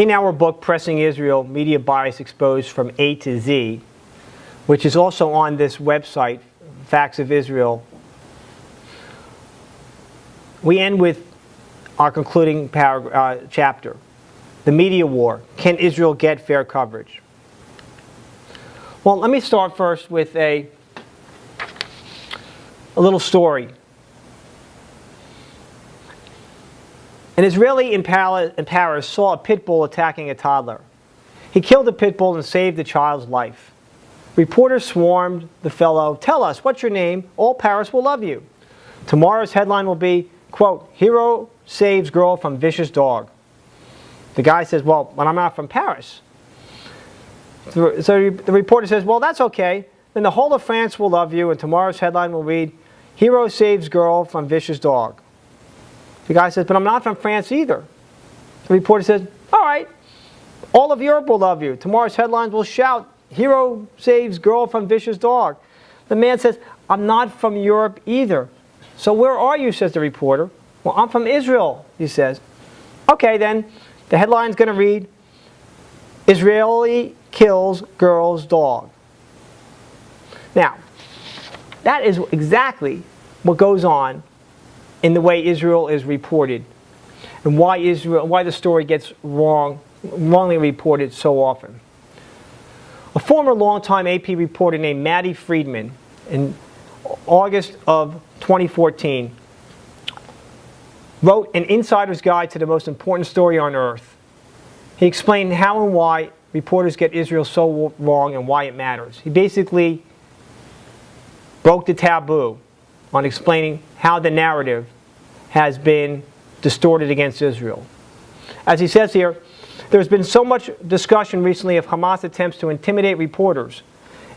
In our book, Pressing Israel, Media Bias Exposed from A to Z, which is also on this website, Facts of Israel, we end with our concluding chapter, The Media War. Can Israel get fair coverage? Well, let me start first with a little story. An Israeli in Paris saw a pit bull attacking a toddler. He killed the pit bull and saved the child's life. Reporters swarmed the fellow. Tell us, what's your name? All Paris will love you. Tomorrow's headline will be, quote, hero saves girl from vicious dog. The guy says, well, but I'm not from Paris. So the reporter says, well, that's okay. Then the whole of France will love you, and tomorrow's headline will read, hero saves girl from vicious dog. The guy says, but I'm not from France either. The reporter says, all right, all of Europe will love you. Tomorrow's headlines will shout, hero saves girl from vicious dog. The man says, I'm not from Europe either. So where are you, says the reporter. Well, I'm from Israel, he says. Okay, then, the headline's going to read, Israeli kills girl's dog. Now, that is exactly what goes on in the way Israel is reported, and why the story gets wrongly reported so often. A former longtime AP reporter named Maddie Friedman, in August of 2014, wrote an insider's guide to the most important story on earth. He explained how and why reporters get Israel so wrong and why it matters. He basically broke the taboo on explaining how the narrative has been distorted against Israel. As he says here, there's been so much discussion recently of Hamas attempts to intimidate reporters.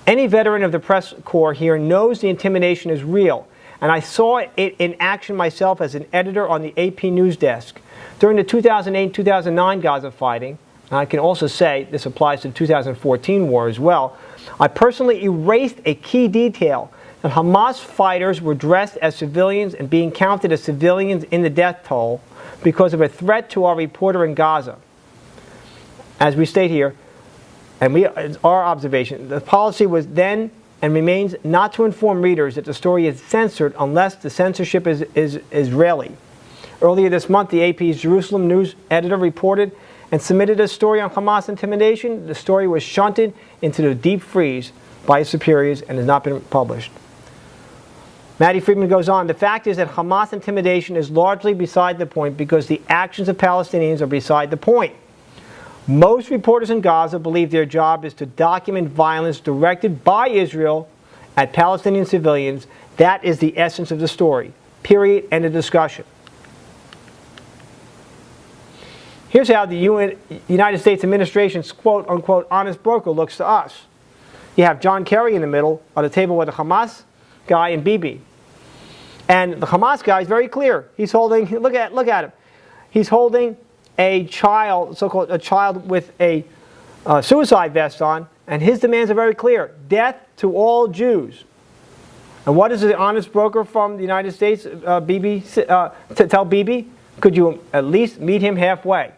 Any veteran of the press corps here knows the intimidation is real, and I saw it in action myself as an editor on the AP news desk. During the 2008-2009 Gaza fighting, and I can also say this applies to the 2014 war as well, I personally erased a key detail that Hamas fighters were dressed as civilians and being counted as civilians in the death toll because of a threat to our reporter in Gaza. As we state here, and our observation, the policy was then and remains not to inform readers that the story is censored unless the censorship is Israeli. Earlier this month, the AP's Jerusalem news editor reported and submitted a story on Hamas intimidation. The story was shunted into the deep freeze by his superiors and has not been published. Maddie Friedman goes on, the fact is that Hamas intimidation is largely beside the point because the actions of Palestinians are beside the point. Most reporters in Gaza believe their job is to document violence directed by Israel at Palestinian civilians. That is the essence of the story. Period. End of discussion. Here's how the United States administration's quote-unquote honest broker looks to us. You have John Kerry in the middle on the table with the Hamas guy and Bibi. And the Hamas guy is very clear. He's holding, look at him. He's holding a child, so-called a child with a suicide vest on, and his demands are very clear. Death to all Jews. And what does the honest broker from the United States, Bibi, tell Bibi? Could you at least meet him halfway?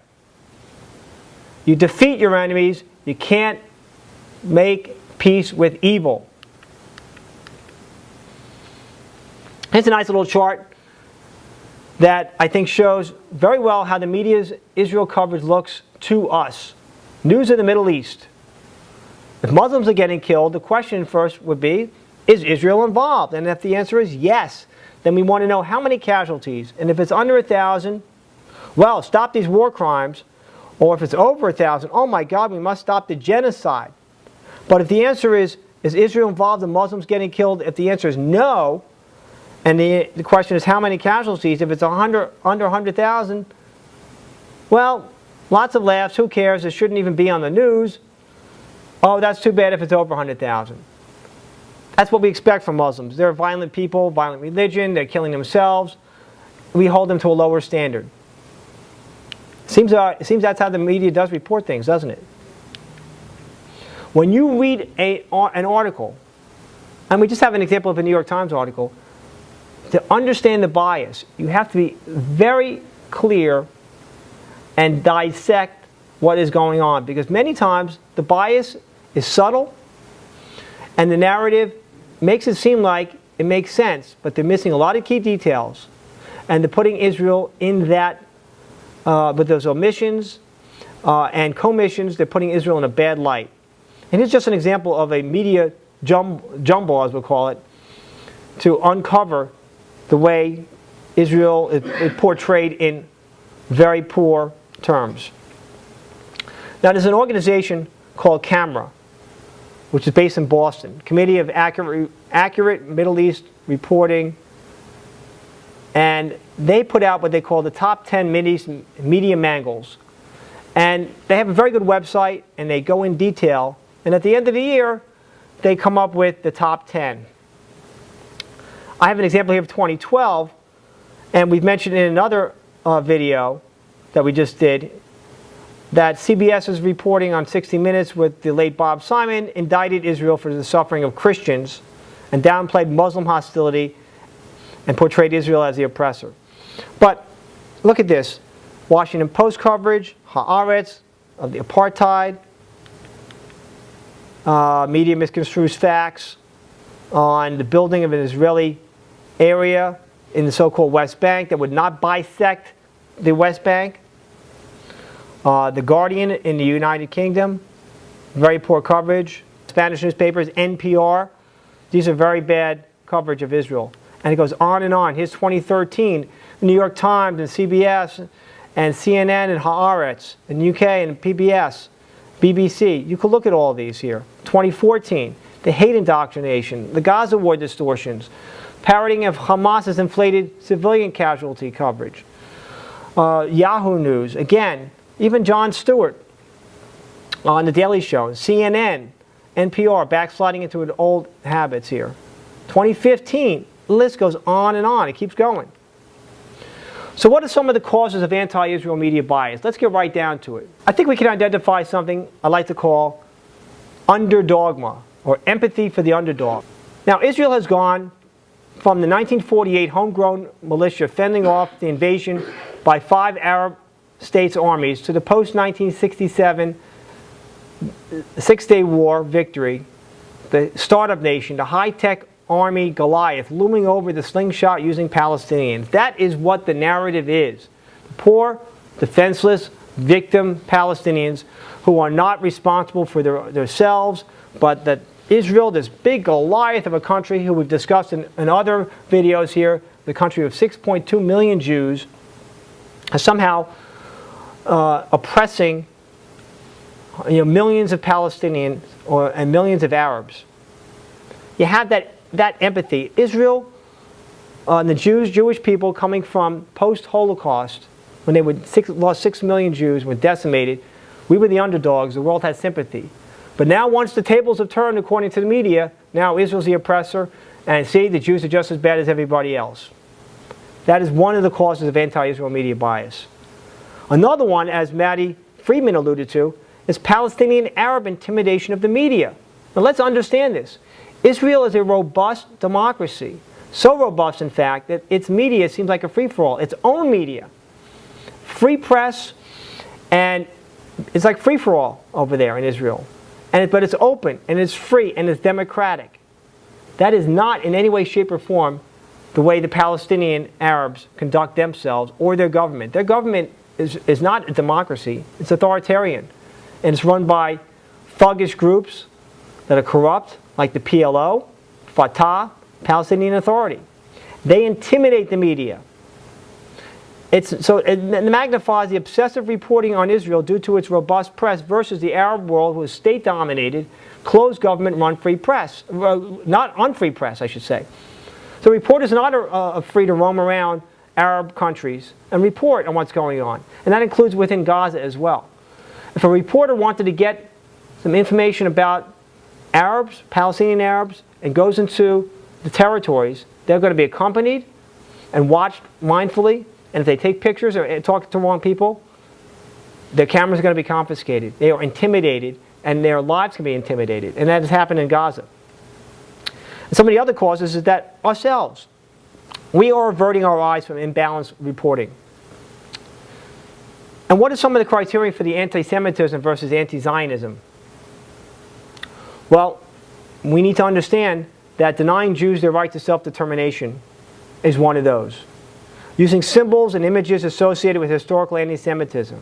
You defeat your enemies. You can't make peace with evil. Here's a nice little chart that I think shows very well how the media's Israel coverage looks to us. News of the Middle East. If Muslims are getting killed, the question first would be, is Israel involved? And if the answer is yes, then we want to know how many casualties. And if it's under 1,000, well, stop these war crimes. Or if it's over 1,000, oh my God, we must stop the genocide. But if the answer is Israel involved in Muslims getting killed? If the answer is no, and the question is how many casualties, if it's under 100,000, well, lots of laughs, who cares, it shouldn't even be on the news. Oh, that's too bad if it's over 100,000. That's what we expect from Muslims. They're violent people, violent religion, they're killing themselves. We hold them to a lower standard. Seems that's how the media does report things, doesn't it? When you read an article, and we just have an example of a New York Times article, to understand the bias, you have to be very clear and dissect what is going on, because many times the bias is subtle and the narrative makes it seem like it makes sense, but they're missing a lot of key details, and they're putting Israel in that, with those omissions and commissions, they're putting Israel in a bad light. And here's just an example of a media jumble, as we'll call it, to uncover the way Israel is portrayed in very poor terms. Now, there's an organization called CAMRA, which is based in Boston, Committee of Accurate Middle East Reporting, and they put out what they call the top 10 media mangles. And they have a very good website, and they go in detail, and at the end of the year, they come up with the top 10. I have an example here of 2012, and we've mentioned in another video that we just did that CBS is reporting on 60 Minutes with the late Bob Simon indicted Israel for the suffering of Christians and downplayed Muslim hostility and portrayed Israel as the oppressor. But look at this. Washington Post coverage, Haaretz, of the apartheid. Media misconstrues facts on the building of an Israeli area in the so-called West Bank that would not bisect the West Bank. The Guardian in the United Kingdom, very poor coverage. Spanish newspapers, NPR, these are very bad coverage of Israel. And it goes on and on. Here's 2013, the New York Times and CBS and CNN and Haaretz, and UK and PBS, BBC. You could look at all these here. 2014, the hate indoctrination, the Gaza war distortions, parroting of Hamas's inflated civilian casualty coverage. Yahoo News, again, even Jon Stewart on The Daily Show, CNN, NPR, backsliding into old habits here. 2015, the list goes on and on. It keeps going. So what are some of the causes of anti-Israel media bias? Let's get right down to it. I think we can identify something I like to call underdogma, or empathy for the underdog. Now, Israel has gone from the 1948 homegrown militia fending off the invasion by 5 Arab states' armies to the post-1967 Six-Day War victory, the startup nation, the high-tech army Goliath looming over the slingshot-using Palestinians. That is what the narrative is. The poor, defenseless, victim Palestinians who are not responsible for themselves, but that Israel, this big Goliath of a country who we've discussed in other videos here, the country of 6.2 million Jews, is somehow oppressing millions of Palestinians and millions of Arabs. You have that empathy. Israel and the Jewish people coming from post-Holocaust, when they lost 6 million Jews, were decimated, we were the underdogs, the world had sympathy. But now once the tables have turned according to the media, now Israel's the oppressor, and see, the Jews are just as bad as everybody else. That is one of the causes of anti-Israel media bias. Another one, as Maddie Friedman alluded to, is Palestinian Arab intimidation of the media. Now let's understand this. Israel is a robust democracy. So robust, in fact, that its media seems like a free-for-all. Its own media. Free press, and it's like free-for-all over there in Israel. But it's open, and it's free, and it's democratic. That is not in any way, shape, or form the way the Palestinian Arabs conduct themselves or their government. Their government is not a democracy. It's authoritarian. And it's run by thuggish groups that are corrupt, like the PLO, Fatah, Palestinian Authority. They intimidate the media. It magnifies the obsessive reporting on Israel due to its robust press versus the Arab world, who is state-dominated, closed government-run free press. Not unfree press, I should say. So reporters are not free to roam around Arab countries and report on what's going on. And that includes within Gaza as well. If a reporter wanted to get some information about Arabs, Palestinian Arabs, and goes into the territories, they're going to be accompanied and watched mindfully. And if they take pictures or talk to wrong people, their cameras are going to be confiscated. They are intimidated, and their lives can be intimidated. And that has happened in Gaza. And some of the other causes is that ourselves, we are averting our eyes from imbalanced reporting. And what are some of the criteria for the anti-Semitism versus anti-Zionism? Well, we need to understand that denying Jews their right to self-determination is one of those. Using symbols and images associated with historical anti-Semitism,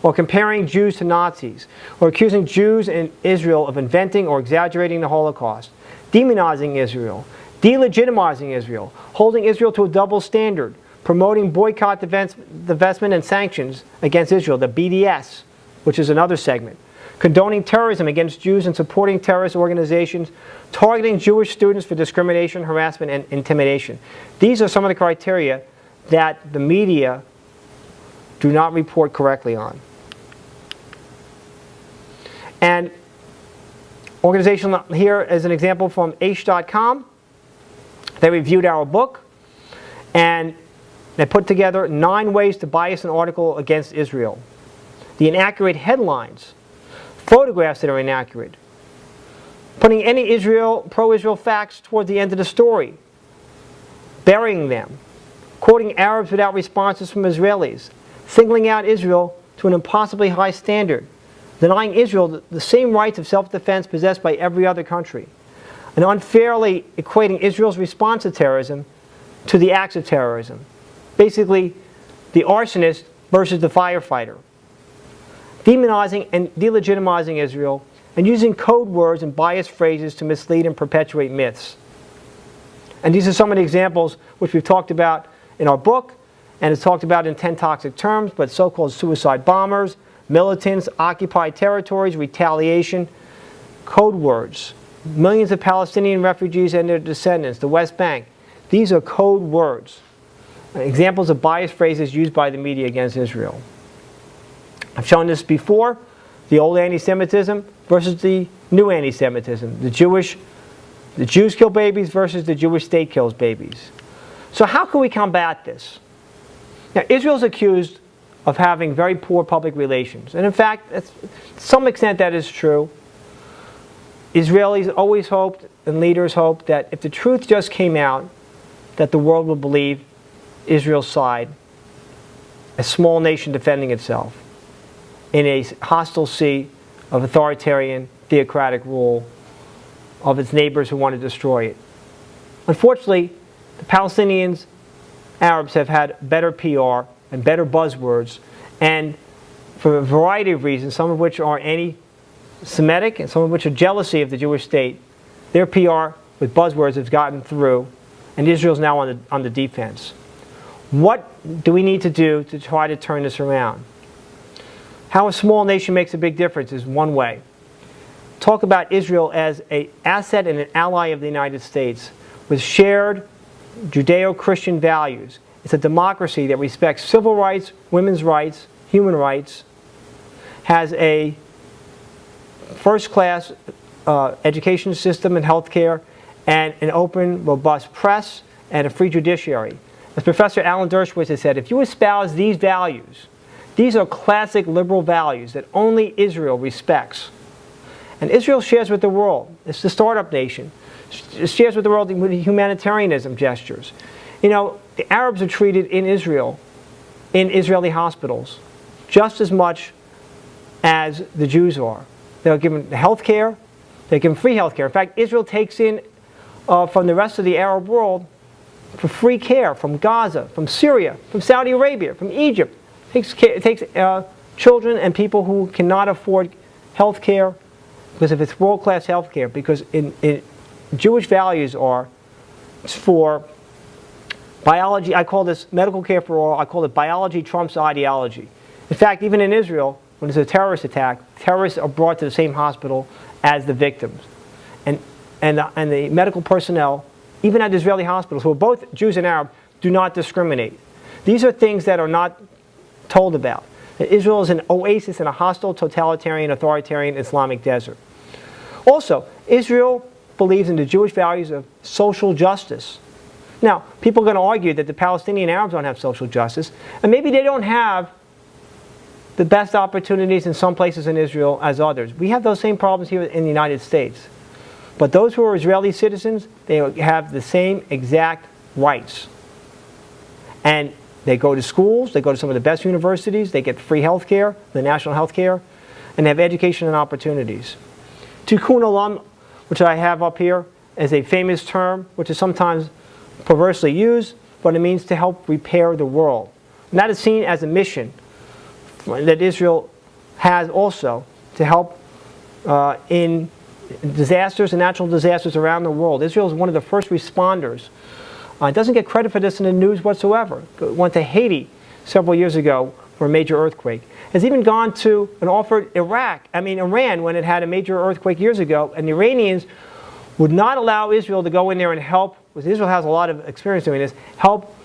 or comparing Jews to Nazis, or accusing Jews in Israel of inventing or exaggerating the Holocaust, demonizing Israel, delegitimizing Israel, holding Israel to a double standard, promoting boycott, divestment, and sanctions against Israel, the BDS, which is another segment, condoning terrorism against Jews and supporting terrorist organizations, targeting Jewish students for discrimination, harassment, and intimidation. These are some of the criteria that the media do not report correctly on. And organization here is an example from Aish.com. They reviewed our book, and they put together 9 ways to bias an article against Israel. The inaccurate headlines, photographs that are inaccurate, putting any pro-Israel facts toward the end of the story, burying them, quoting Arabs without responses from Israelis, singling out Israel to an impossibly high standard, denying Israel the same rights of self-defense possessed by every other country, and unfairly equating Israel's response to terrorism to the acts of terrorism. Basically, the arsonist versus the firefighter. Demonizing and delegitimizing Israel, and using code words and biased phrases to mislead and perpetuate myths. And these are some of the examples which we've talked about in our book, and it's talked about in 10 toxic terms, but so-called suicide bombers, militants, occupied territories, retaliation, code words, millions of Palestinian refugees and their descendants, the West Bank. These are code words, examples of biased phrases used by the media against Israel. I've shown this before, the old anti-Semitism versus the new anti-Semitism, the Jews kill babies versus the Jewish state kills babies. So how can we combat this? Now, Israel's accused of having very poor public relations. And in fact, to some extent that is true. Israelis always hoped, and leaders hoped, that if the truth just came out, that the world would believe Israel's side, a small nation defending itself in a hostile sea of authoritarian, theocratic rule of its neighbors who want to destroy it. Unfortunately, the Palestinians, Arabs have had better PR and better buzzwords, and for a variety of reasons, some of which are anti-Semitic and some of which are jealousy of the Jewish state, their PR with buzzwords has gotten through, and Israel's now on the defense. What do we need to do to try to turn this around? How a small nation makes a big difference is one way. Talk about Israel as an asset and an ally of the United States with shared Judeo-Christian values. It's a democracy that respects civil rights, women's rights, human rights, has a first-class education system and healthcare, and an open, robust press, and a free judiciary. As Professor Alan Dershowitz has said, if you espouse these values, these are classic liberal values that only Israel respects. And Israel shares with the world. It's the startup nation. It shares with the world with humanitarianism gestures. You know, the Arabs are treated in Israel, in Israeli hospitals, just as much as the Jews are. They're given health care. They're given free health care. In fact, Israel takes in from the rest of the Arab world for free care from Gaza, from Syria, from Saudi Arabia, from Egypt. It takes children and people who cannot afford health care because of its world-class health care, because in Jewish values are for biology. I call this medical care for all. I call it biology trumps ideology. In fact, even in Israel, when there's a terrorist attack, terrorists are brought to the same hospital as the victims. And the medical personnel, even at Israeli hospitals, who are both Jews and Arab, do not discriminate. These are things that are not told about. That Israel is an oasis in a hostile, totalitarian, authoritarian Islamic desert. Also, Israel believes in the Jewish values of social justice. Now, people are going to argue that the Palestinian Arabs don't have social justice, and maybe they don't have the best opportunities in some places in Israel as others. We have those same problems here in the United States. But those who are Israeli citizens, they have the same exact rights. And They go to schools, they go to some of the best universities, they get free health care, the national health care, and they have education and opportunities. Tikkun olam, which I have up here, is a famous term which is sometimes perversely used, but it means to help repair the world. And that is seen as a mission that Israel has also to help in disasters and natural disasters around the world. Israel is one of the first responders. It doesn't get credit for this in the news whatsoever. It went to Haiti several years ago for a major earthquake. Has even gone to and offered Iran when it had a major earthquake years ago, and the Iranians would not allow Israel to go in there and help, because Israel has a lot of experience doing this, help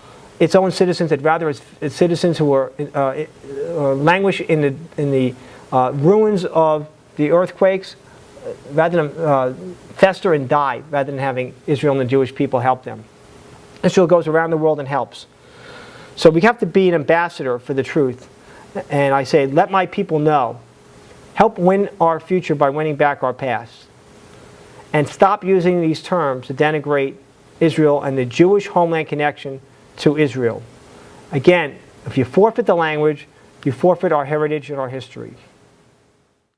its own citizens. I'd rather its citizens who are languish in the ruins of the earthquakes, rather than fester and die, rather than having Israel and the Jewish people help them. Israel goes around the world and helps. So we have to be an ambassador for the truth. And I say, let my people know. Help win our future by winning back our past. And stop using these terms to denigrate Israel and the Jewish homeland connection to Israel. Again, if you forfeit the language, you forfeit our heritage and our history.